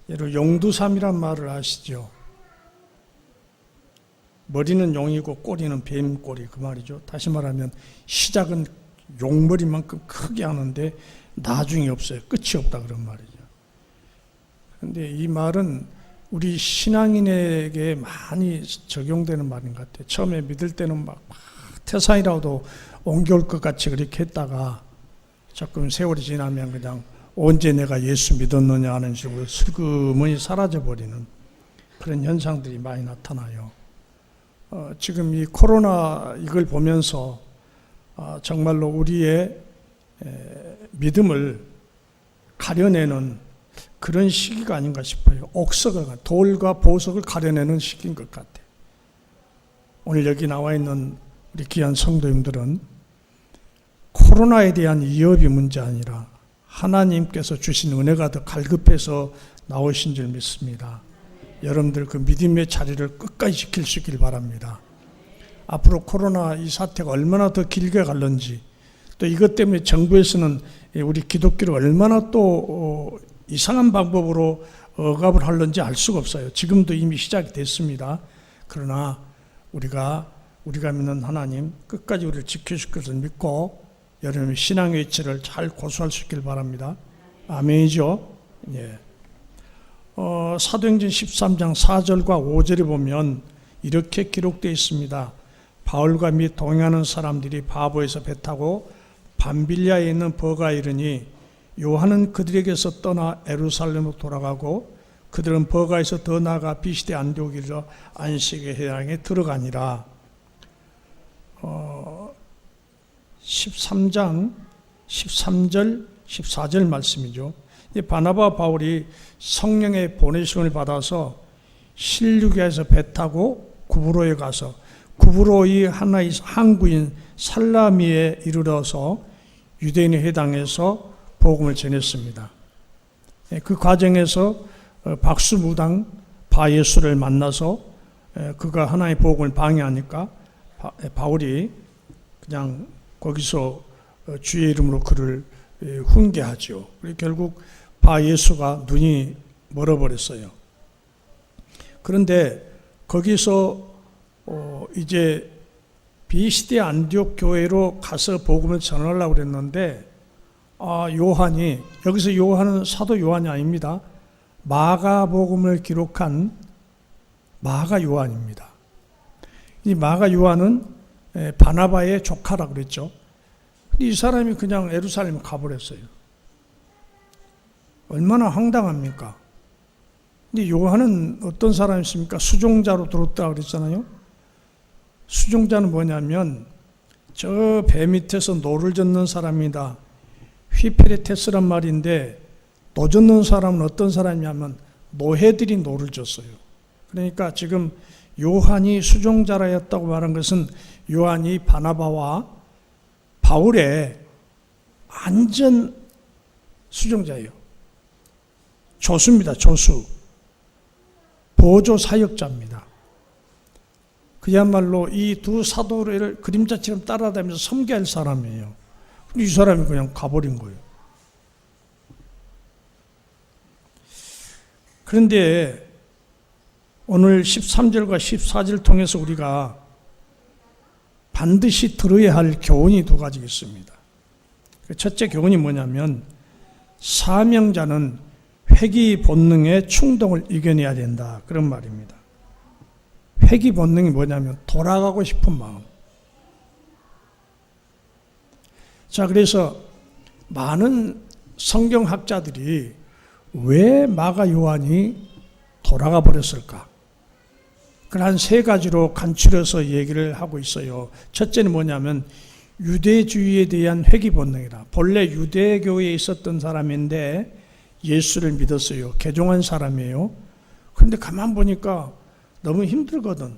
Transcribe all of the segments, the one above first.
예를 용두삼이란 말을 아시죠? 머리는 용이고 꼬리는 뱀꼬리, 그 말이죠. 다시 말하면 시작은 용머리만큼 크게 하는데 나중이 없어요. 끝이 없다, 그런 말이죠. 그런데 이 말은 우리 신앙인에게 많이 적용되는 말인 것 같아요. 처음에 믿을 때는 막 태산이라도 옮겨올 것 같이 그렇게 했다가 조금 세월이 지나면 그냥 언제 내가 예수 믿었느냐 하는 식으로 슬그머니 사라져버리는 그런 현상들이 많이 나타나요. 지금 이 코로나 이걸 보면서 정말로 우리의 믿음을 가려내는 그런 시기가 아닌가 싶어요. 옥석을, 돌과 보석을 가려내는 시기인 것 같아요. 오늘 여기 나와 있는 우리 귀한 성도님들은 코로나에 대한 위협이 문제 아니라 하나님께서 주신 은혜가 더 갈급해서 나오신 줄 믿습니다. 여러분들 그 믿음의 자리를 끝까지 지킬 수 있길 바랍니다. 앞으로 코로나 이 사태가 얼마나 더 길게 갈는지, 또 이것 때문에 정부에서는 우리 기독교를 얼마나 또 이상한 방법으로 억압을 하는지 알 수가 없어요. 지금도 이미 시작이 됐습니다. 그러나 우리가 믿는 하나님 끝까지 우리를 지켜줄 것을 믿고 여러분의 신앙의 위치를 잘 고수할 수 있길 바랍니다. 아멘이죠? 예. 사도행전 13장 4절과 5절에 보면 이렇게 기록되어 있습니다. 바울과 및 동행하는 사람들이 바보에서 배 타고 밤빌리아에 있는 버가에 이르니 요한은 그들에게서 떠나 예루살렘으로 돌아가고 그들은 버가에서 더 나아가 비시대 안디옥이라 안식의 회당에 들어가니라. 13장 13절 14절 말씀이죠. 바나바와 바울이 성령의 보내심을 받아서 실루기아에서 배 타고 구브로에 가서 구브로의 하나의 항구인 살라미에 이르러서 유대인의 회당에서 복음을 전했습니다. 그 과정에서 박수무당 바예수를 만나서 그가 하나의 복음을 방해하니까 바울이 그냥 거기서 주의 이름으로 그를 훈계하죠. 그리고 결국 바예수가 눈이 멀어버렸어요. 그런데 거기서 이제 비시대 안디옥 교회로 가서 복음을 전하려고 그랬는데 요한이, 여기서 요한은 사도 요한이 아닙니다. 마가복음을 기록한 마가 요한입니다. 이 마가 요한은 바나바의 조카라고 그랬죠. 근데 이 사람이 그냥 예루살렘 가버렸어요. 얼마나 황당합니까? 근데 요한은 어떤 사람이십니까? 수종자로 들었다고 그랬잖아요. 수종자는 뭐냐면 저 배 밑에서 노를 젓는 사람이다. 휘페레테스란 말인데 노 젓는 사람은 어떤 사람이냐면 노예들이 노를 젓어요. 그러니까 지금 요한이 수종자라였다고 말한 것은 요한이 바나바와 바울의 완전 수종자예요. 조수입니다. 조수. 보조 사역자입니다. 그야말로 이 두 사도를 그림자처럼 따라다니면서 섬겨할 사람이에요. 근데 이 사람이 그냥 가버린 거예요. 그런데 오늘 13절과 14절을 통해서 우리가 반드시 들어야 할 교훈이 두 가지 있습니다. 첫째 교훈이 뭐냐면 사명자는 회귀 본능의 충동을 이겨내야 된다, 그런 말입니다. 회귀 본능이 뭐냐면 돌아가고 싶은 마음. 자, 그래서 많은 성경학자들이 왜 마가 요한이 돌아가 버렸을까? 그걸 한 세 가지로 간추려서 얘기를 하고 있어요. 첫째는 뭐냐면 유대주의에 대한 회귀 본능이다. 본래 유대교에 있었던 사람인데 예수를 믿었어요. 개종한 사람이에요. 그런데 가만 보니까 너무 힘들거든.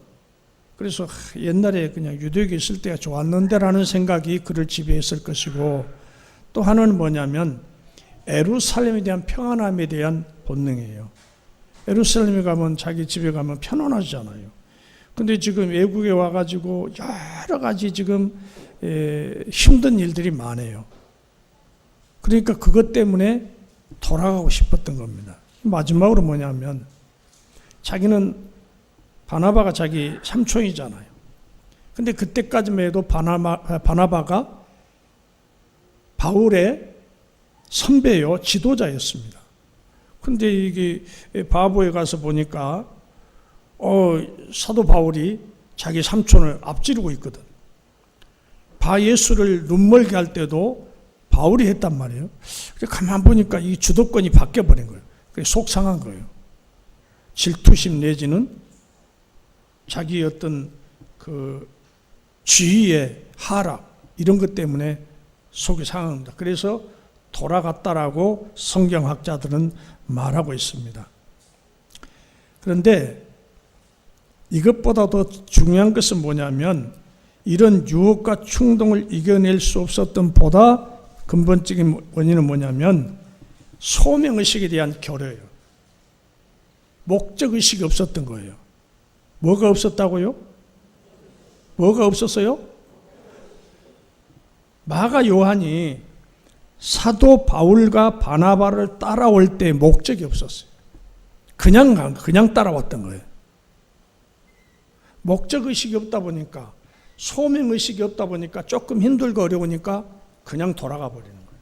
그래서 옛날에 그냥 유대교에 있을 때가 좋았는데라는 생각이 그를 지배했을 것이고, 또 하나는 뭐냐면 예루살렘에 대한 평안함에 대한 본능이에요. 예루살렘에 가면 자기 집에 가면 편안하잖아요. 근데 지금 외국에 와가지고 여러 가지 지금 힘든 일들이 많아요. 그러니까 그것 때문에 돌아가고 싶었던 겁니다. 마지막으로 뭐냐면 자기는 바나바가 자기 삼촌이잖아요. 근데 그때까지만 해도 바나바가 바울의 선배요, 지도자였습니다. 근데 이게 바보에 가서 보니까 사도 바울이 자기 삼촌을 앞지르고 있거든. 바 예수를 눈멀게 할 때도 바울이 했단 말이에요. 가만 보니까 이 주도권이 바뀌어버린 거예요. 속상한 거예요. 질투심 내지는 자기 어떤 그 지위의 하락 이런 것 때문에 속이 상합니다. 그래서 돌아갔다라고 성경학자들은 말하고 있습니다. 그런데 이것보다 더 중요한 것은 뭐냐면 이런 유혹과 충동을 이겨낼 수 없었던 보다 근본적인 원인은 뭐냐면 소명의식에 대한 결여예요. 목적의식이 없었던 거예요. 뭐가 없었다고요? 뭐가 없었어요? 마가 요한이 사도 바울과 바나바를 따라올 때 목적이 없었어요. 그냥 따라왔던 거예요. 목적의식이 없다 보니까, 소명의식이 없다 보니까 조금 힘들고 어려우니까 그냥 돌아가 버리는 거예요.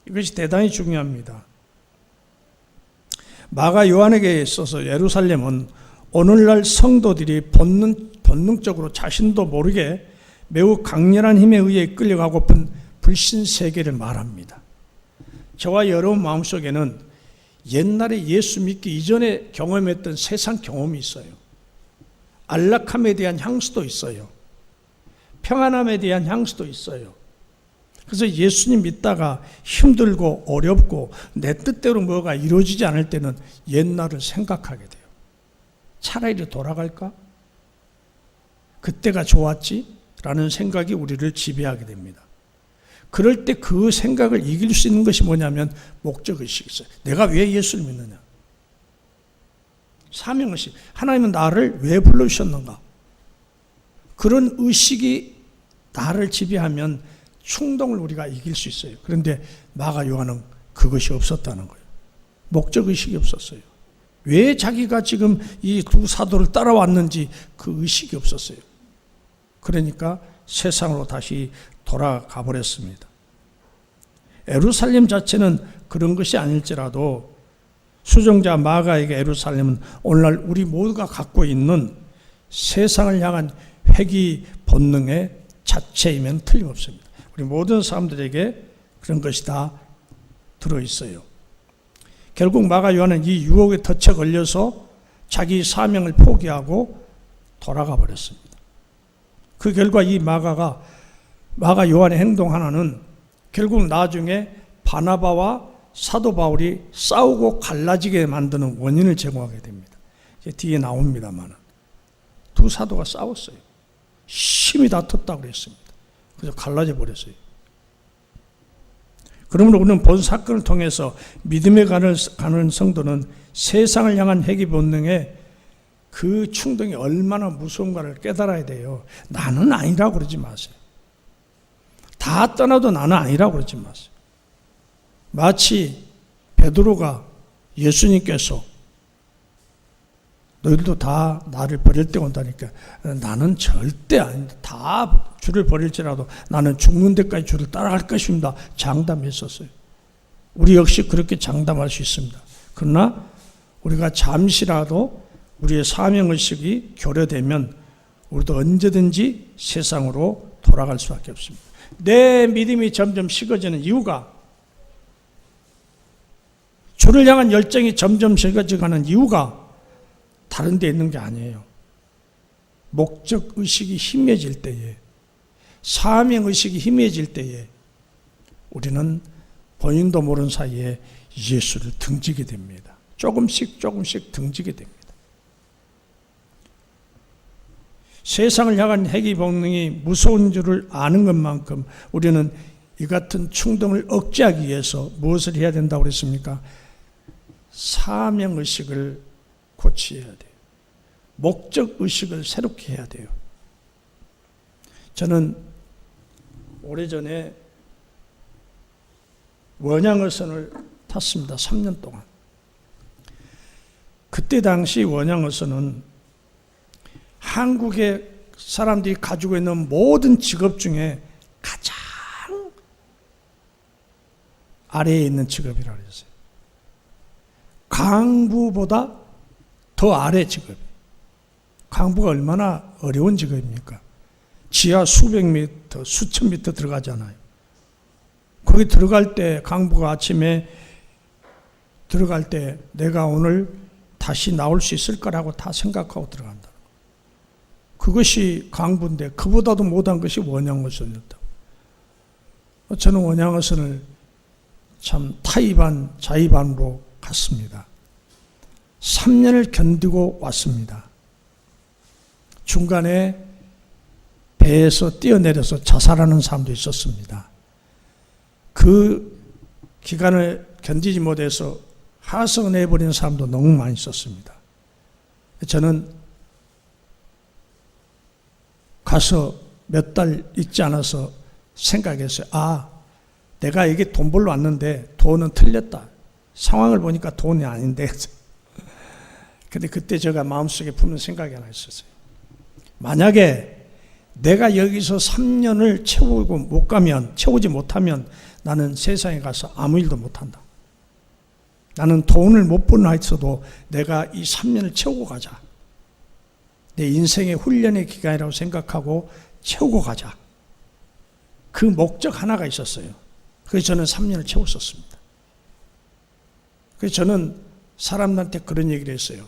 이것이 대단히 중요합니다. 마가 요한에게 있어서 예루살렘은 오늘날 성도들이 본능적으로 자신도 모르게 매우 강렬한 힘에 의해 끌려가고픈 불신 세계를 말합니다. 저와 여러분 마음속에는 옛날에 예수 믿기 이전에 경험했던 세상 경험이 있어요. 안락함에 대한 향수도 있어요. 평안함에 대한 향수도 있어요. 그래서 예수님 믿다가 힘들고 어렵고 내 뜻대로 뭐가 이루어지지 않을 때는 옛날을 생각하게 돼요. 차라리 돌아갈까? 그때가 좋았지? 라는 생각이 우리를 지배하게 됩니다. 그럴 때 그 생각을 이길 수 있는 것이 뭐냐면 목적의식이 있어요. 내가 왜 예수를 믿느냐? 사명의식. 하나님은 나를 왜 불러주셨는가? 그런 의식이 나를 지배하면 충동을 우리가 이길 수 있어요. 그런데 마가 요한은 그것이 없었다는 거예요. 목적의식이 없었어요. 왜 자기가 지금 이 두 사도를 따라왔는지 그 의식이 없었어요. 그러니까 세상으로 다시 돌아가 버렸습니다. 예루살렘 자체는 그런 것이 아닐지라도 수종자 마가에게 예루살렘은 오늘날 우리 모두가 갖고 있는 세상을 향한 회귀 본능의 자체이면 틀림없습니다. 우리 모든 사람들에게 그런 것이 다 들어있어요. 결국 마가 요한은 이 유혹에 덫에 걸려서 자기 사명을 포기하고 돌아가 버렸습니다. 그 결과 이 마가 요한의 행동 하나는 결국 나중에 바나바와 사도 바울이 싸우고 갈라지게 만드는 원인을 제공하게 됩니다. 이제 뒤에 나옵니다만 두 사도가 싸웠어요. 심히 다퉜다고 그랬습니다. 그래서 갈라져 버렸어요. 그러므로 우리는 본 사건을 통해서 믿음에 가는 성도는 세상을 향한 회귀 본능에 그 충동이 얼마나 무서운가를 깨달아야 돼요. 나는 아니라고 그러지 마세요. 다 떠나도 나는 아니라고 그러지 마세요. 마치 베드로가 예수님께서 너희들도 다 나를 버릴 때 온다니까 나는 절대 아니다. 다 주를 버릴지라도 나는 죽는 데까지 주를 따라갈 것입니다. 장담했었어요. 우리 역시 그렇게 장담할 수 있습니다. 그러나 우리가 잠시라도 우리의 사명의식이 교려되면 우리도 언제든지 세상으로 돌아갈 수밖에 없습니다. 내 믿음이 점점 식어지는 이유가 주를 향한 열정이 점점 식어져가는 이유가 다른 데 있는 게 아니에요. 목적의식이 희미해질 때에 사명의식이 희미해질 때에 우리는 본인도 모르는 사이에 예수를 등지게 됩니다. 조금씩 등지게 됩니다. 세상을 향한 회귀 본능이 무서운 줄을 아는 것만큼 우리는 이 같은 충동을 억제하기 위해서 무엇을 해야 된다고 그랬습니까? 사명의식을 고치해야 돼요. 목적의식을 새롭게 해야 돼요. 저는 오래전에 원양어선을 탔습니다. 3년 동안. 그때 당시 원양어선은 한국의 사람들이 가지고 있는 모든 직업 중에 가장 아래에 있는 직업이라고 그랬어요. 강부보다 더 아래 직업. 강부가 얼마나 어려운 직업입니까? 지하 수백 미터, 수천 미터 들어가잖아요. 거기 들어갈 때 강부가 아침에 들어갈 때 내가 오늘 다시 나올 수 있을 거라고 다 생각하고 들어간다. 그것이 강부인데 그보다도 못한 것이 원양어선이었다고. 저는 원양어선을 참 타이반 자의반으로 갔습니다. 3년을 견디고 왔습니다. 중간에 배에서 뛰어내려서 자살하는 사람도 있었습니다. 그 기간을 견디지 못해서 하선해버린 사람도 너무 많이 있었습니다. 저는 가서 몇 달 있지 않아서 생각했어요. 내가 여기 돈 벌러 왔는데 돈은 틀렸다. 상황을 보니까 돈이 아닌데. 근데 그때 제가 마음속에 품는 생각이 하나 있었어요. 만약에 내가 여기서 3년을 채우지 못하면 나는 세상에 가서 아무 일도 못한다. 나는 돈을 못 버나 있어도 내가 이 3년을 채우고 가자. 내 인생의 훈련의 기간이라고 생각하고 채우고 가자. 그 목적 하나가 있었어요. 그래서 저는 3년을 채웠었습니다. 그래서 저는 사람들한테 그런 얘기를 했어요.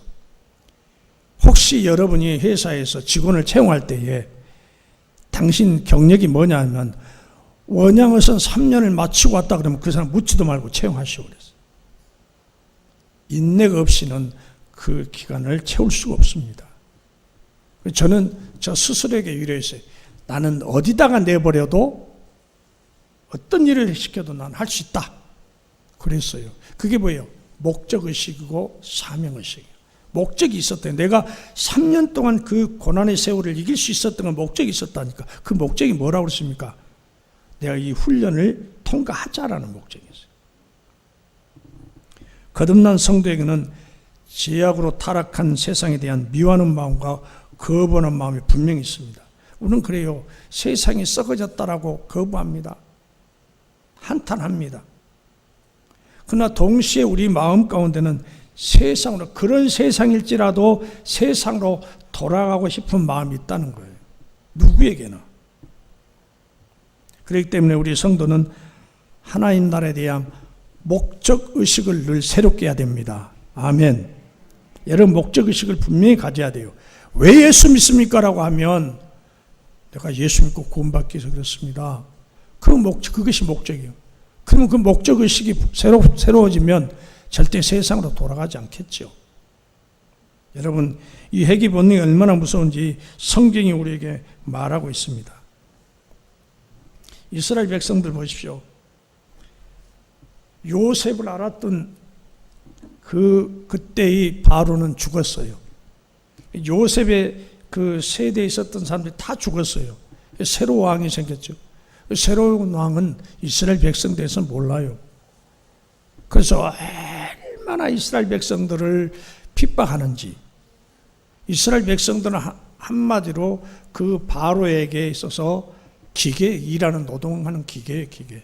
혹시 여러분이 회사에서 직원을 채용할 때에 당신 경력이 뭐냐 하면 원양어선 3년을 마치고 왔다 그러면 그 사람 묻지도 말고 채용하시오 그랬어요. 인내가 없이는 그 기간을 채울 수가 없습니다. 저는 저 스스로에게 위로했어요. 나는 어디다가 내버려도 어떤 일을 시켜도 난 할 수 있다. 그랬어요. 그게 뭐예요? 목적의식이고 사명의식이에요. 목적이 있었대요. 내가 3년 동안 그 고난의 세월을 이길 수 있었던 건 목적이 있었다니까. 그 목적이 뭐라고 그랬습니까? 내가 이 훈련을 통과하자라는 목적이었어요. 거듭난 성도에게는 죄악으로 타락한 세상에 대한 미워하는 마음과 거부하는 마음이 분명히 있습니다. 우리는 그래요. 세상이 썩어졌다라고 거부합니다. 한탄합니다. 그러나 동시에 우리 마음 가운데는 세상으로, 그런 세상일지라도 세상으로 돌아가고 싶은 마음이 있다는 거예요. 누구에게나. 그렇기 때문에 우리 성도는 하나님 나라에 대한 목적의식을 늘 새롭게 해야 됩니다. 아멘. 여러분 목적의식을 분명히 가져야 돼요. 왜 예수 믿습니까? 라고 하면 내가 예수 믿고 구원받기 위해서 그렇습니다. 그것이 목적이에요. 그러면 그 목적의식이 새로워지면 절대 세상으로 돌아가지 않겠죠. 여러분 이 회귀 본능이 얼마나 무서운지 성경이 우리에게 말하고 있습니다. 이스라엘 백성들 보십시오. 요셉을 알았던 그때의 바로는 죽었어요. 요셉의 그 세대에 있었던 사람들이 다 죽었어요. 새로운 왕이 생겼죠. 새로운 왕은 이스라엘 백성들에서 몰라요. 그래서 얼마나 이스라엘 백성들을 핍박하는지, 이스라엘 백성들은 한마디로 그 바로에게 있어서 일하는 노동하는 기계예요, 기계.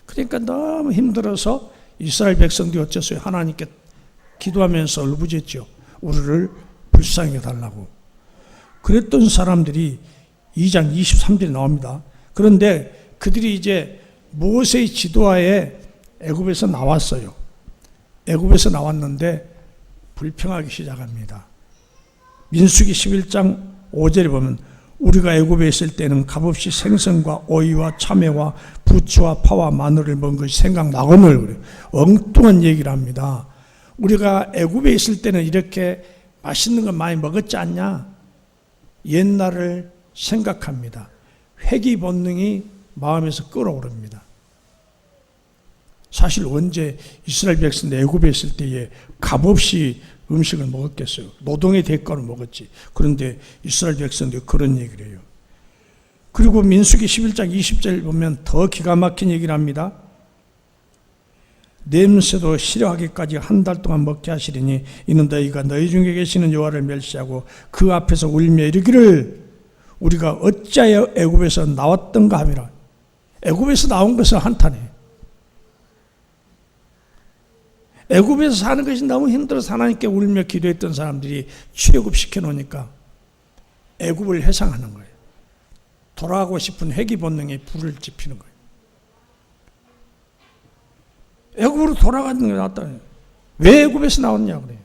그러니까 너무 힘들어서 이스라엘 백성들이 어쩌어요? 하나님께 기도하면서 울부짖죠. 우리를 불쌍히 해달라고. 그랬던 사람들이 2장 23절에 나옵니다. 그런데 그들이 이제 모세의 지도하에 애굽에서 나왔어요. 애굽에서 나왔는데 불평하기 시작합니다. 민수기 11장 5절에 보면 우리가 애굽에 있을 때는 값없이 생선과 오이와 참외와 부추와 파와 마늘을 먹은 것이 생각나거늘 그래요. 엉뚱한 얘기를 합니다. 우리가 애굽에 있을 때는 이렇게 맛있는 거 많이 먹었지 않냐? 옛날을 생각합니다. 회귀 본능이 마음에서 끓어오릅니다. 사실 언제 이스라엘 백성들 애굽에 있을 때에 값없이 음식을 먹었겠어요. 노동의 대가로 먹었지. 그런데 이스라엘 백성들이 그런 얘기를 해요. 그리고 민수기 11장 20절 보면 더 기가 막힌 얘기를 합니다. 냄새도 싫어하기까지 한 달 동안 먹게 하시리니 이는 너희가 너희 중에 계시는 여호와를 멸시하고 그 앞에서 울며 이르기를 우리가 어찌하여 애굽에서 나왔던가 함이라. 애굽에서 나온 것은 한탄이에요. 애굽에서 사는 것이 너무 힘들어서 하나님께 울며 기도했던 사람들이 출애굽시켜 놓으니까 애굽을 회상하는 거예요. 돌아가고 싶은 회귀 본능에 불을 지피는 거예요. 애굽으로 돌아가는 게 낫다. 왜 애굽에서 나왔냐 그래요.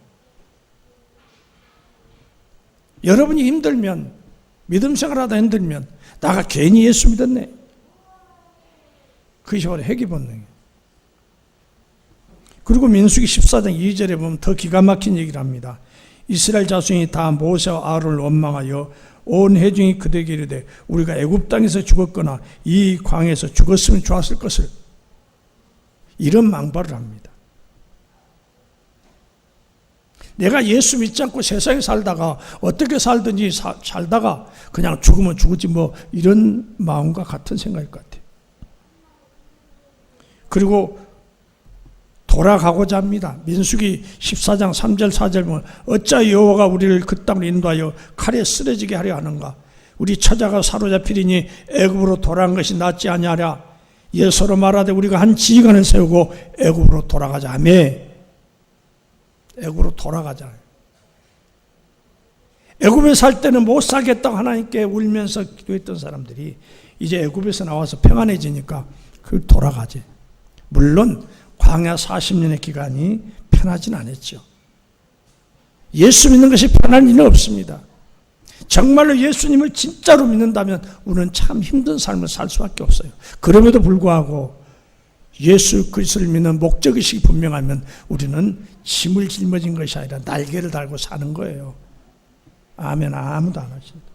여러분이 힘들면, 믿음 생활하다 힘들면 나가 괜히 예수 믿었네. 그것이 바로 회귀 본능이에요. 그리고 민수기 14장 2절에 보면 더 기가 막힌 얘기를 합니다. 이스라엘 자손이 다 모세와 아론을 원망하여 온 회중이 그들에게 이르되 우리가 애굽 땅에서 죽었거나 이 광에서 죽었으면 좋았을 것을, 이런 망발을 합니다. 내가 예수 믿지 않고 세상에 살다가 어떻게 살든지 살다가 그냥 죽으면 죽었지 뭐, 이런 마음과 같은 생각일 것 같아요. 그리고 돌아가고자 합니다. 민수기 14장 3절 4절 보면 어찌하여 여호와가 우리를 그 땅으로 인도하여 칼에 쓰러지게 하려 하는가. 우리 처자가 사로잡히리니 애굽으로 돌아간 것이 낫지 아니하랴. 이에 서로 말하되 우리가 한 지휘관을 세우고 애굽으로 돌아가자 하며, 애굽으로 돌아가자. 애굽에 살 때는 못 살겠다고 하나님께 울면서 기도했던 사람들이 이제 애굽에서 나와서 평안해지니까 그 돌아가지. 물론 광야 40년의 기간이 편하진 않았죠. 예수 믿는 것이 편한 일은 없습니다. 정말로 예수님을 진짜로 믿는다면 우리는 참 힘든 삶을 살 수밖에 없어요. 그럼에도 불구하고 예수 그리스도를 믿는 목적의식이 분명하면 우리는 짐을 짊어진 것이 아니라 날개를 달고 사는 거예요. 아멘. 아무도 안 하십니다.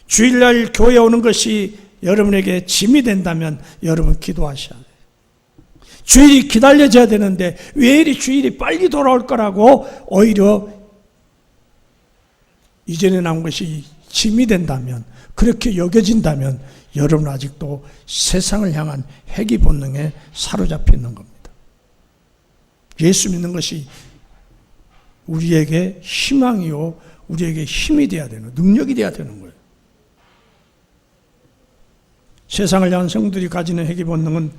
주일날 교회 오는 것이 여러분에게 짐이 된다면 여러분 기도하셔야 돼요. 주일이 기다려져야 되는데 왜 이리 주일이 빨리 돌아올 거라고 오히려 이전에 나온 것이 짐이 된다면, 그렇게 여겨진다면 여러분 아직도 세상을 향한 회귀 본능에 사로잡혀 있는 겁니다. 예수 믿는 것이 우리에게 희망이요, 우리에게 힘이 되어야 되는, 능력이 되어야 되는 거예요. 세상을 향한 성도들이 가지는 회귀 본능은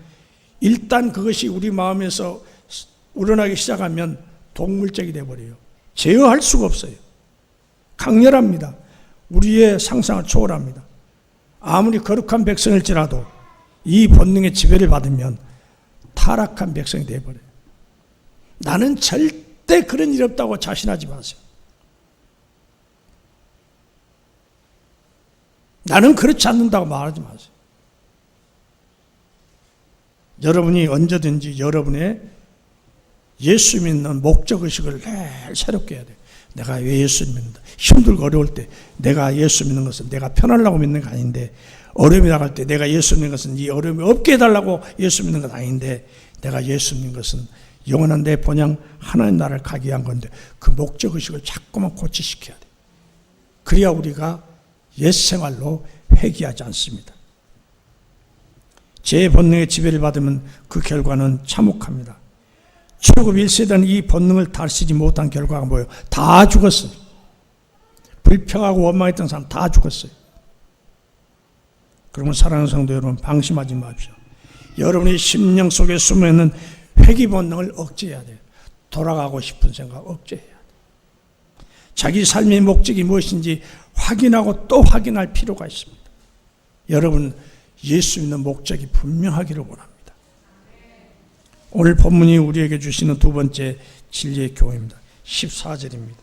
일단 그것이 우리 마음에서 우러나기 시작하면 동물적이 되어버려요. 제어할 수가 없어요. 강렬합니다. 우리의 상상을 초월합니다. 아무리 거룩한 백성일지라도 이 본능의 지배를 받으면 타락한 백성이 되어버려요. 나는 절대 그런 일 없다고 자신하지 마세요. 나는 그렇지 않는다고 말하지 마세요. 여러분이 언제든지 여러분의 예수 믿는 목적의식을 늘 새롭게 해야 돼요. 내가 왜 예수 믿는다. 힘들고 어려울 때 내가 예수 믿는 것은 내가 편하려고 믿는 거 아닌데, 어려움이 나갈 때 내가 예수 믿는 것은 이 어려움이 없게 해달라고 예수 믿는 것 아닌데, 내가 예수 믿는 것은 영원한 내 본향 하나님 나라를 가기 위한 건데, 그 목적의식을 자꾸만 고치시켜야 돼요. 그래야 우리가 옛생활로 회귀하지 않습니다. 제 본능의 지배를 받으면 그 결과는 참혹합니다. 출애굽 1세대는 이 본능을 다스리지 못한 결과가 뭐예요? 다 죽었어요. 불평하고 원망했던 사람 다 죽었어요. 그러면 사랑하는 성도 여러분, 방심하지 마십시오. 여러분의 심령 속에 숨어있는 회귀 본능을 억제해야 돼요. 돌아가고 싶은 생각 억제해야 돼요. 자기 삶의 목적이 무엇인지 확인하고 또 확인할 필요가 있습니다. 여러분, 예수 믿는 목적이 분명하기를 원합니다. 오늘 본문이 우리에게 주시는 두 번째 진리의 교훈입니다. 14절입니다.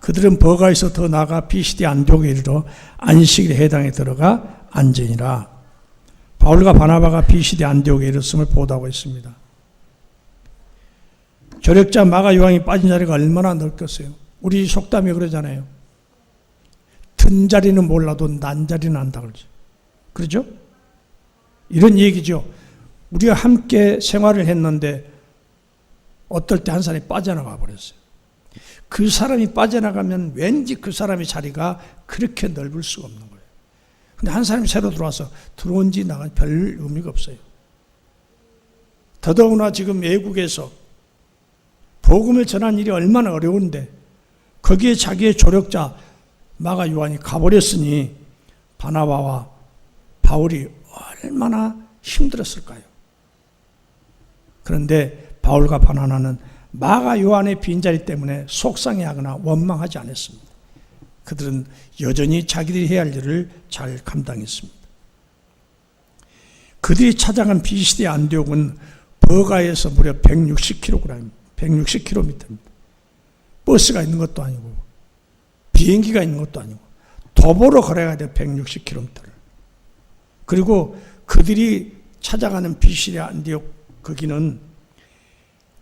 그들은 버가에서 더 나아가 비시디 안디옥에 이르러 안식일에 해당에 들어가 앉으니라. 바울과 바나바가 비시디 안디옥에 이르렀음을 보도하고 있습니다. 조력자 마가 요한이 빠진 자리가 얼마나 넓겠어요. 우리 속담이 그러잖아요. 든 자리는 몰라도 난 자리는 안다 그러죠. 그렇죠? 이런 얘기죠. 우리가 함께 생활을 했는데 어떨 때 한 사람이 빠져나가 버렸어요. 그 사람이 빠져나가면 왠지 그 사람의 자리가 그렇게 넓을 수가 없는 거예요. 근데 한 사람이 새로 들어와서 들어온 지 나간 별 의미가 없어요. 더더구나 지금 외국에서 복음을 전하는 일이 얼마나 어려운데 거기에 자기의 조력자 마가 요한이 가버렸으니 바나바와 바울이 얼마나 힘들었을까요? 그런데 바울과 바나바는 마가 요한의 빈자리 때문에 속상해하거나 원망하지 않았습니다. 그들은 여전히 자기들이 해야 할 일을 잘 감당했습니다. 그들이 찾아간 비시대 안디옥은 버가에서 무려 160km입니다. 버스가 있는 것도 아니고 비행기가 있는 것도 아니고 도보로 걸어야 돼요. 160km를. 그리고 그들이 찾아가는 비시대 안디옥 거기는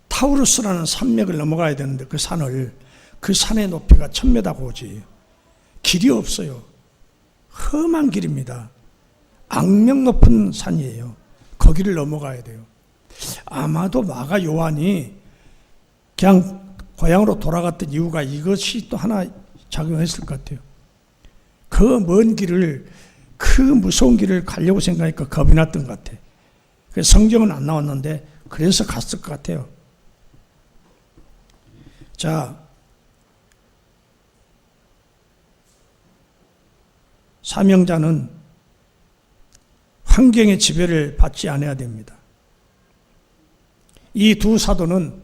타우루스라는 산맥을 넘어가야 되는데 그 산의 높이가 1000m 고지. 길이 없어요. 험한 길입니다. 악명 높은 산이에요. 거기를 넘어가야 돼요. 아마도 마가 요한이 그냥 고향으로 돌아갔던 이유가 이것이 또 하나 작용했을 것 같아요. 그 먼 길을, 그 무서운 길을 가려고 생각하니까 겁이 났던 것 같아요. 그래서 성경은 안 나왔는데 그래서 갔을 것 같아요. 자, 사명자는 환경의 지배를 받지 않아야 됩니다. 이 두 사도는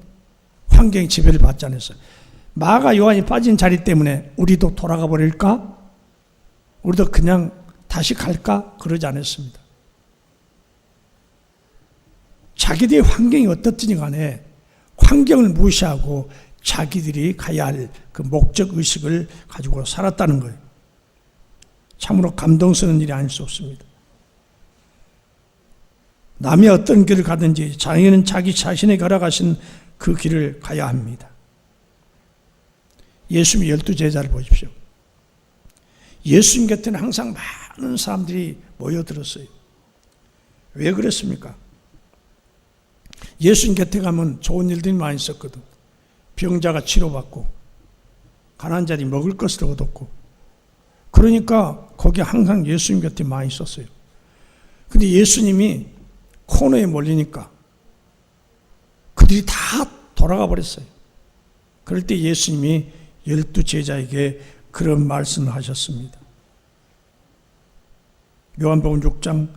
환경의 지배를 받지 않았어요. 마가 요한이 빠진 자리 때문에 우리도 돌아가 버릴까? 우리도 그냥 다시 갈까? 그러지 않았습니다. 자기들의 환경이 어떻든지 간에 환경을 무시하고 자기들이 가야 할 그 목적 의식을 가지고 살았다는 거예요. 참으로 감동스러운 일이 아닐 수 없습니다. 남이 어떤 길을 가든지 자기는 자기 자신에게 걸어가신 그 길을 가야 합니다. 예수님의 12제자를 보십시오. 예수님 곁에는 항상 많은 사람들이 모여들었어요. 왜 그랬습니까? 예수님 곁에 가면 좋은 일들이 많이 있었거든. 병자가 치료받고 가난한 자들이 먹을 것을 얻었고 그러니까 거기 항상 예수님 곁에 많이 있었어요. 근데 예수님이 코너에 몰리니까 그들이 다 돌아가 버렸어요. 그럴 때 예수님이 12제자에게 그런 말씀을 하셨습니다. 요한복음 6장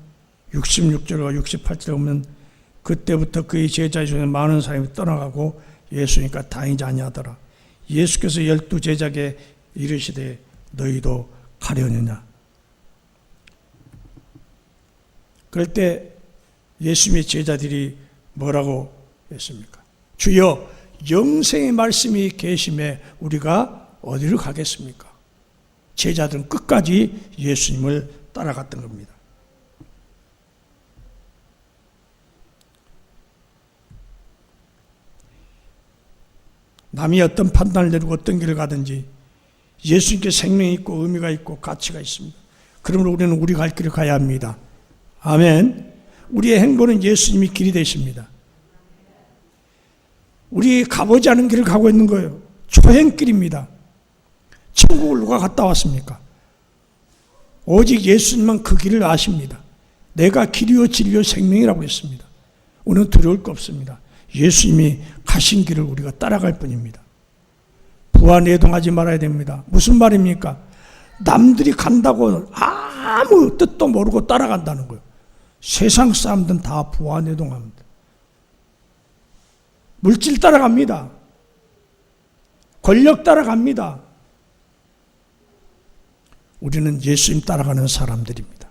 66절과 68절에 보면 그때부터 그의 제자 중에 많은 사람이 떠나가고 예수니까 다니지 아니하더라. 예수께서 12제자에게 이르시되 너희도 가려느냐. 그럴 때 예수님의 제자들이 뭐라고 했습니까? 주여 영생의 말씀이 계심에 우리가 어디로 가겠습니까? 제자들은 끝까지 예수님을 따라갔던 겁니다. 남이 어떤 판단을 내리고 어떤 길을 가든지 예수님께 생명이 있고 의미가 있고 가치가 있습니다. 그러므로 우리는 우리 갈 길을 가야 합니다. 아멘. 우리의 행보는 예수님이 길이 되십니다. 우리 가보지 않은 길을 가고 있는 거예요. 초행길입니다. 천국을 누가 갔다 왔습니까? 오직 예수님만 그 길을 아십니다. 내가 길이요 진리요 생명이라고 했습니다. 우리는 두려울 거 없습니다. 예수님이 가신 길을 우리가 따라갈 뿐입니다. 부안해동하지 말아야 됩니다. 무슨 말입니까? 남들이 간다고 아무 뜻도 모르고 따라간다는 거예요. 세상 사람들은 다 부안해동합니다. 물질 따라갑니다. 권력 따라갑니다. 우리는 예수님 따라가는 사람들입니다.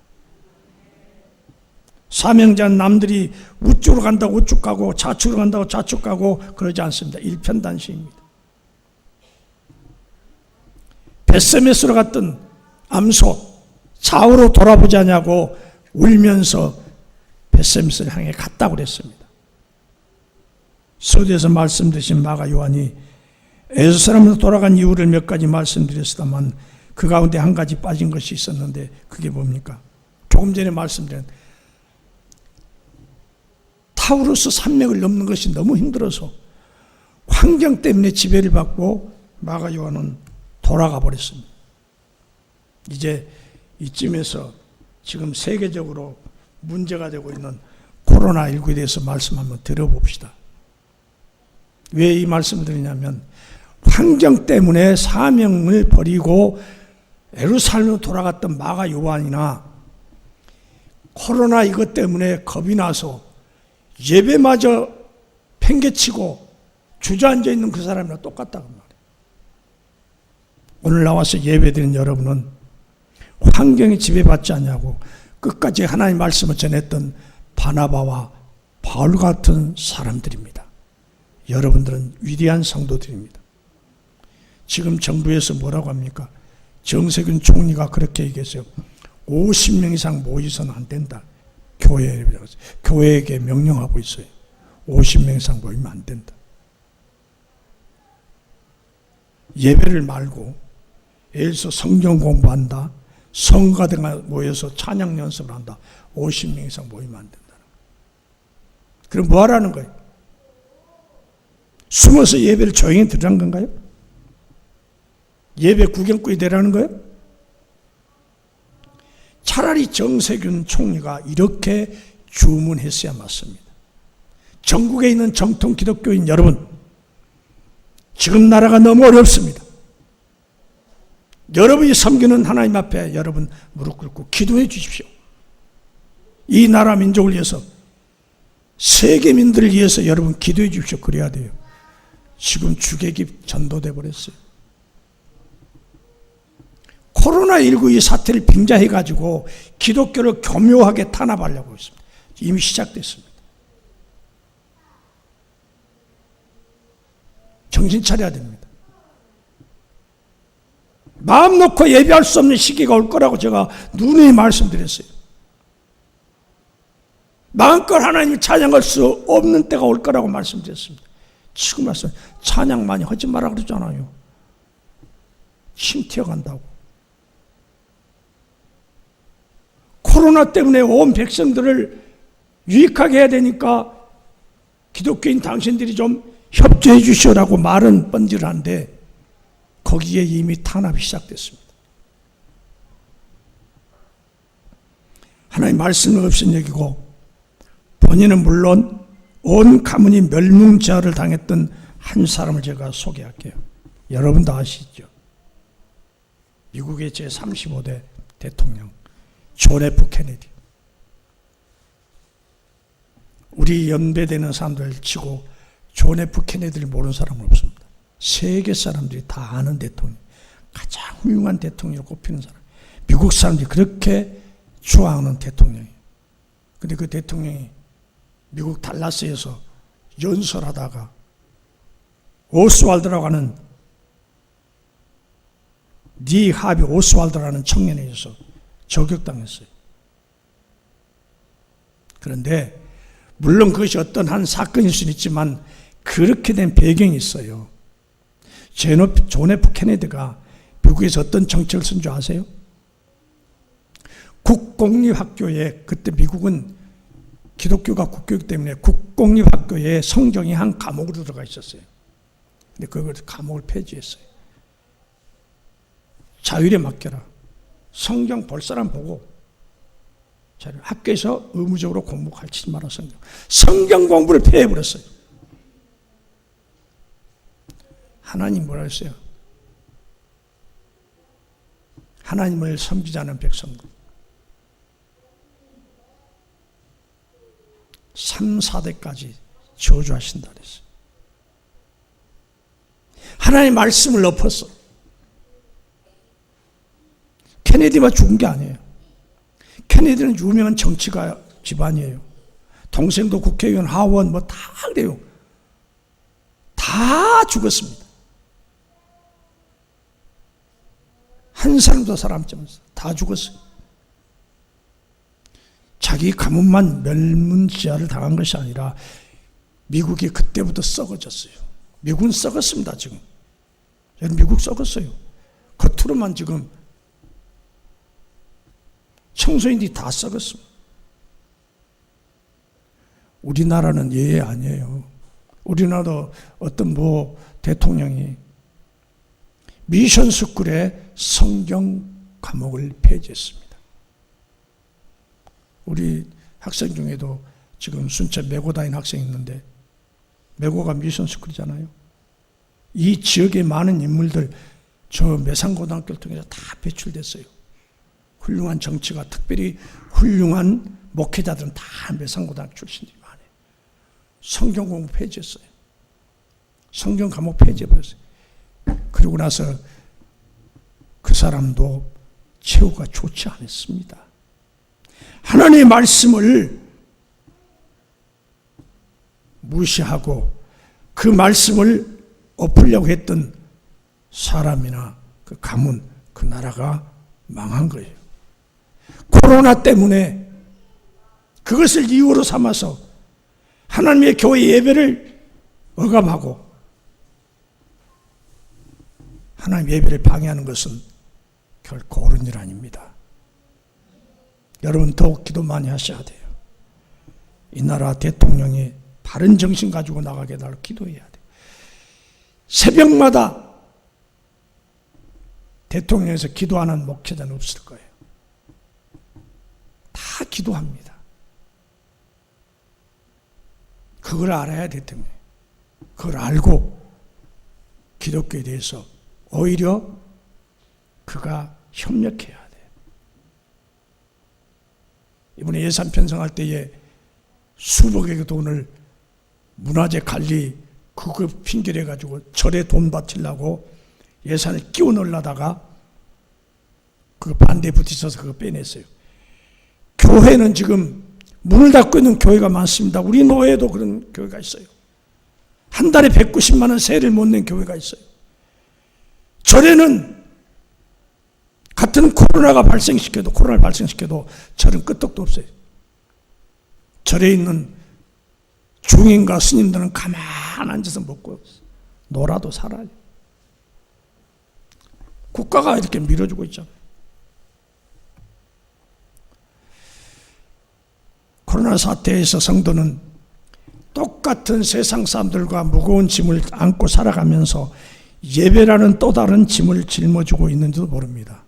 사명자는 남들이 우측으로 간다고 우측 가고 좌측으로 간다고 좌측 가고 그러지 않습니다. 일편단심입니다. 벳세메스로 갔던 암소 좌우로 돌아보지 않냐고 울면서 벳세메스를 향해 갔다고 그랬습니다. 서두에서 말씀드린 마가 요한이 에베소 사람으로 돌아간 이유를 몇 가지 말씀드렸습니다만 그 가운데 한 가지 빠진 것이 있었는데 그게 뭡니까? 조금 전에 말씀드린 타우루스 산맥을 넘는 것이 너무 힘들어서 환경 때문에 지배를 받고 마가 요한은 돌아가 버렸습니다. 이제 이쯤에서 지금 세계적으로 문제가 되고 있는 코로나19에 대해서 말씀 한번 들어봅시다. 왜 이 말씀을 드리냐면 환경 때문에 사명을 버리고 예루살렘으로 돌아갔던 마가 요한이나 코로나 이것 때문에 겁이 나서 예배마저 팽개치고 주저앉아 있는 그 사람이랑 똑같다고 말이에요. 오늘 나와서 예배드린 여러분은 환경에 지배받지 않냐고 끝까지 하나님의 말씀을 전했던 바나바와 바울 같은 사람들입니다. 여러분들은 위대한 성도들입니다. 지금 정부에서 뭐라고 합니까? 정세균 총리가 그렇게 얘기했어요. 50명 이상 모이서는 안 된다. 교회에게 명령하고 있어요. 50명 이상 모이면 안 된다. 예배를 말고 예를 들어서 성경 공부한다. 성가대가 모여서 찬양 연습을 한다. 50명 이상 모이면 안 된다. 그럼 뭐 하라는 거예요? 숨어서 예배를 조용히 들으라는 건가요? 예배 구경꾼이 되라는 거예요? 차라리 정세균 총리가 이렇게 주문했어야 맞습니다. 전국에 있는 정통 기독교인 여러분, 지금 나라가 너무 어렵습니다. 여러분이 섬기는 하나님 앞에 여러분 무릎 꿇고 기도해 주십시오. 이 나라 민족을 위해서, 세계민들을 위해서 여러분 기도해 주십시오. 그래야 돼요. 지금 주객이 전도돼 버렸어요. 코로나19 이 사태를 빙자해가지고 기독교를 교묘하게 탄압하려고 했습니다. 이미 시작됐습니다. 정신 차려야 됩니다. 마음 놓고 예배할 수 없는 시기가 올 거라고 제가 누누이 말씀드렸어요. 마음껏 하나님을 찬양할 수 없는 때가 올 거라고 말씀드렸습니다. 지금 말씀 찬양 많이 하지 마라 그러잖아요. 침 튀어간다고. 코로나 때문에 온 백성들을 유익하게 해야 되니까 기독교인 당신들이 좀 협조해 주시오라고 말은 번질한데 거기에 이미 탄압이 시작됐습니다. 하나님 말씀을 없인 여기고 본인은 물론 온 가문이 멸문제하를 당했던 한 사람을 제가 소개할게요. 여러분도 아시죠? 미국의 제35대 대통령 존 F 케네디. 우리 연배되는 사람들 치고 존 F 케네디를 모르는 사람은 없습니다. 세계 사람들이 다 아는 대통령, 가장 훌륭한 대통령으로 꼽히는 사람, 미국 사람들이 그렇게 좋아하는 대통령이에요. 그런데 그 대통령이 미국 달라스에서 연설하다가 오스왈드라고 하는 니 하비 오스왈드라는 청년에 의해서 저격당했어요. 그런데 물론 그것이 어떤 한 사건일 수는 있지만 그렇게 된 배경이 있어요. 존 F 케네디가 미국에서 어떤 정책을 쓴 줄 아세요? 국공립학교에, 그때 미국은 기독교가 국교이기 때문에 국공립학교에 성경이 한 과목으로 들어가 있었어요. 근데 그걸 과목을 폐지했어요. 자율에 맡겨라. 성경 볼 사람 보고 학교에서 의무적으로 공부 가르치지 마라. 성경 공부를 폐해버렸어요. 하나님 뭐라 했어요? 하나님을 섬기지 않은 백성들 3, 4대까지 저주하신다 그랬어요. 하나님 말씀을 엎었어. 케네디만 죽은 게 아니에요. 케네디는 유명한 정치가 집안이에요. 동생도 국회의원, 하원 뭐 다 그래요. 다 죽었습니다. 한 사람도 살아남지 않았어요. 다 죽었어요. 자기 가문만 멸문지하를 당한 것이 아니라 미국이 그때부터 썩어졌어요. 미국은 썩었습니다. 지금 미국 썩었어요. 겉으로만 지금 청소년들이 다 썩었습니다. 우리나라는 예외 아니에요. 우리나라도 어떤 대통령이 미션 스쿨에 성경 과목을 폐지했습니다. 우리 학생 중에도 지금 순천 메고 다니는 학생이 있는데, 메고가 미션스쿨이잖아요. 이 지역에 많은 인물들 저 매산고등학교를 통해서 다 배출됐어요. 훌륭한 정치가, 특별히 훌륭한 목회자들은 다 매산고등학교 출신들이 많아요. 성경 공부 폐지했어요. 성경 과목 폐지해버렸어요. 그러고 나서 그 사람도 최후가 좋지 않았습니다. 하나님의 말씀을 무시하고 그 말씀을 엎으려고 했던 사람이나 그 가문, 그 나라가 망한 거예요. 코로나 때문에 그것을 이유로 삼아서 하나님의 교회 예배를 억압하고 하나님 예배를 방해하는 것은 결코 옳은 일 아닙니다. 여러분 더욱 기도 많이 하셔야 돼요. 이 나라 대통령이 바른 정신 가지고 나가게 해달라고 기도해야 돼요. 새벽마다 대통령에서 기도하는 목회자는 없을 거예요. 다 기도합니다. 그걸 알아야 대통령. 그걸 알고 기독교에 대해서 오히려 그가 협력해야 돼요. 이번에 예산 편성할 때에 수백억의 돈을 문화재 관리 그거 핑계를 해가지고 절에 돈 바치려고 예산을 끼워 넣으려다가 그 반대에 부딪혀서 그거 빼냈어요. 교회는 지금 문을 닫고 있는 교회가 많습니다. 우리 노회에도 그런 교회가 있어요. 한 달에 190만 원 세를 못 낸 교회가 있어요. 절에는 같은 코로나를 발생시켜도 절은 끄떡도 없어요. 절에 있는 중인과 스님들은 가만 앉아서 먹고 놀아도 살아요. 국가가 이렇게 밀어주고 있잖아요. 코로나 사태에서 성도는 똑같은 세상 사람들과 무거운 짐을 안고 살아가면서 예배라는 또 다른 짐을 짊어지고 있는지도 모릅니다.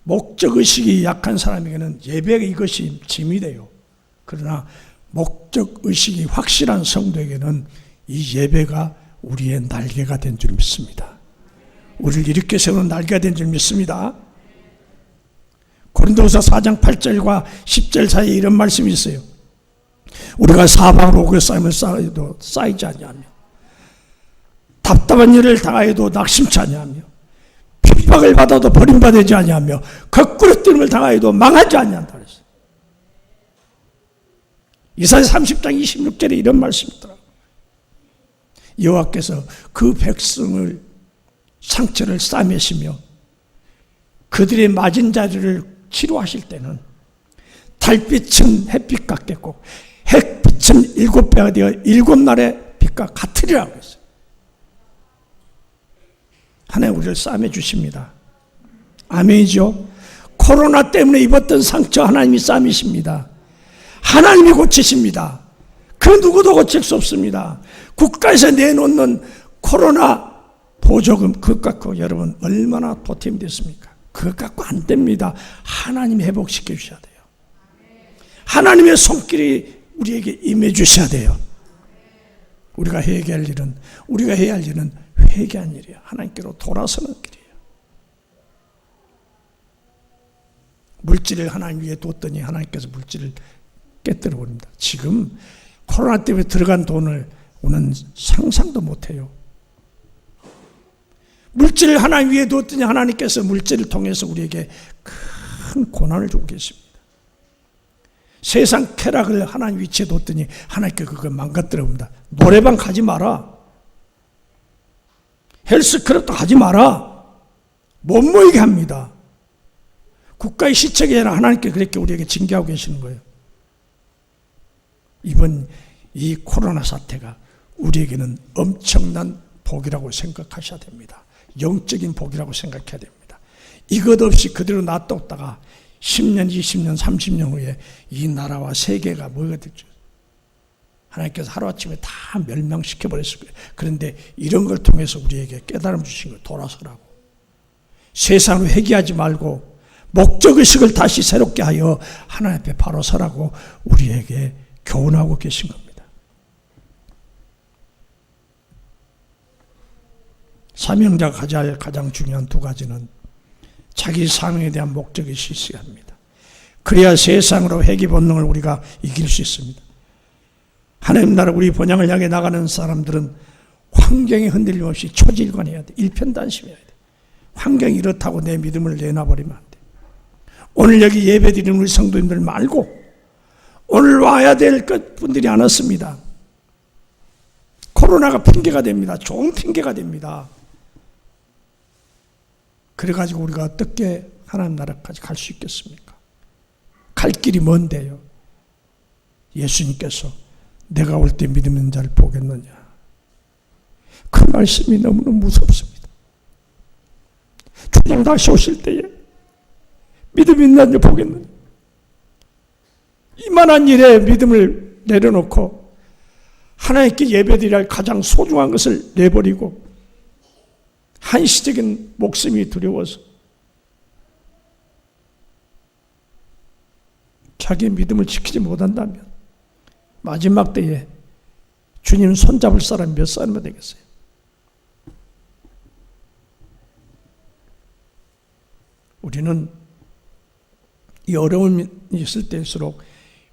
목적의식이 약한 사람에게는 예배가 이것이 짐이 돼요. 그러나 목적의식이 확실한 성도에게는 이 예배가 우리의 날개가 된 줄 믿습니다. 우리를 일으켜 세우는 날개가 된 줄 믿습니다. 고린도후서 4장 8절과 10절 사이에 이런 말씀이 있어요. 우리가 사방으로 오고 쌓여도 쌓이지 아니하며 답답한 일을 당하여도 낙심치 아니하며 핍박을 받아도 버림받지 아니하며 거꾸로 뛰임을 당하여도 망하지 아니한다 그랬어요. 이사야 30장 26절에 이런 말씀이 있더라고요. 여호와께서 그 백성을 상처를 싸매시며 그들의 맞은 자리를 치료하실 때는 달빛은 햇빛 같겠고 햇빛은 7배가 되어 7날의 빛과 같으리라고 했어요. 하나님 우리를 싸매 주십니다. 아멘이죠. 코로나 때문에 입었던 상처 하나님이 싸매십니다. 하나님이 고치십니다. 그 누구도 고칠 수 없습니다. 국가에서 내놓는 코로나 보조금 그것 갖고 여러분 얼마나 보탬이 됐습니까? 그것 갖고 안 됩니다. 하나님이 회복시켜 주셔야 돼요. 하나님의 손길이 우리에게 임해 주셔야 돼요. 우리가 회개할 일은 우리가 해야 할 일은 회개한 일이에요. 하나님께로 돌아서는 길이에요. 물질을 하나님 위에 뒀더니 하나님께서 물질을 깨뜨려 버립니다. 지금 코로나 때문에 들어간 돈을 우리는 상상도 못해요. 물질을 하나님 위에 뒀더니 하나님께서 물질을 통해서 우리에게 큰 고난을 주고 계십니다. 세상 쾌락을 하나님 위치에 뒀더니 하나님께 그걸 망가뜨려 봅니다. 노래방 가지 마라. 헬스클럽도 가지 마라. 못 모이게 합니다. 국가의 시책이 아니라 하나님께 그렇게 우리에게 징계하고 계시는 거예요. 이번 이 코로나 사태가 우리에게는 엄청난 복이라고 생각하셔야 됩니다. 영적인 복이라고 생각해야 됩니다. 이것 없이 그대로 놔뒀다가 10년, 20년, 30년 후에 이 나라와 세계가 뭐가 될지 하나님께서 하루아침에 다 멸망시켜 버렸을 거예요. 그런데 이런 걸 통해서 우리에게 깨달음 주신 거예요. 돌아서라고. 세상을 회개하지 말고 목적의식을 다시 새롭게 하여 하나님 앞에 바로 서라고 우리에게 교훈하고 계신 겁니다. 사명자가 가져야 할 가장 중요한 두 가지는 자기 사명에 대한 목적의식이 있어야 합니다. 그래야 세상으로 회귀 본능을 우리가 이길 수 있습니다. 하나님 나라 우리 본향을 향해 나가는 사람들은 환경에 흔들림 없이 초지일관해야 돼. 일편단심해야 돼. 환경이 이렇다고 내 믿음을 내놔버리면 안 돼. 오늘 여기 예배드리는 우리 성도님들 말고 오늘 와야 될 분들이 안 왔습니다. 코로나가 핑계가 됩니다. 좋은 핑계가 됩니다. 그래가지고 우리가 어떻게 하나님 나라까지 갈 수 있겠습니까? 갈 길이 먼데요. 예수님께서 내가 올 때 믿음 있는 자를 보겠느냐. 그 말씀이 너무너무 무섭습니다. 주님 다시 오실 때에 믿음 있는 자 보겠느냐. 이만한 일에 믿음을 내려놓고 하나님께 예배드려야 할 가장 소중한 것을 내버리고 한시적인 목숨이 두려워서 자기의 믿음을 지키지 못한다면 마지막 때에 주님 손잡을 사람이 몇 사람이 되겠어요? 우리는 이 어려움이 있을 때일수록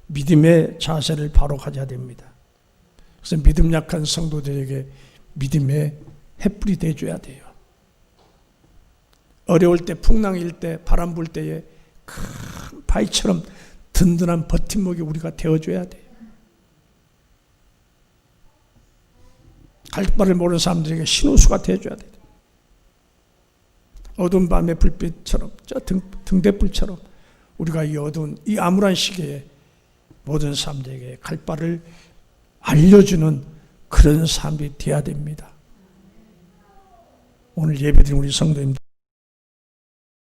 믿음의 자세를 바로 가져야 됩니다. 그래서 믿음 약한 성도들에게 믿음의 횃불이 되어줘야 돼요. 어려울 때, 풍랑일 때, 바람 불 때에 큰 바위처럼 든든한 버팀목이 우리가 되어줘야 돼요. 갈 바를 모르는 사람들에게 신호수가 되어줘야 돼요. 어두운 밤의 불빛처럼, 저 등대불처럼 우리가 이 어두운, 이 암울한 시기에 모든 사람들에게 갈 바를 알려주는 그런 삶이 되어야 됩니다. 오늘 예배드린 우리 성도님들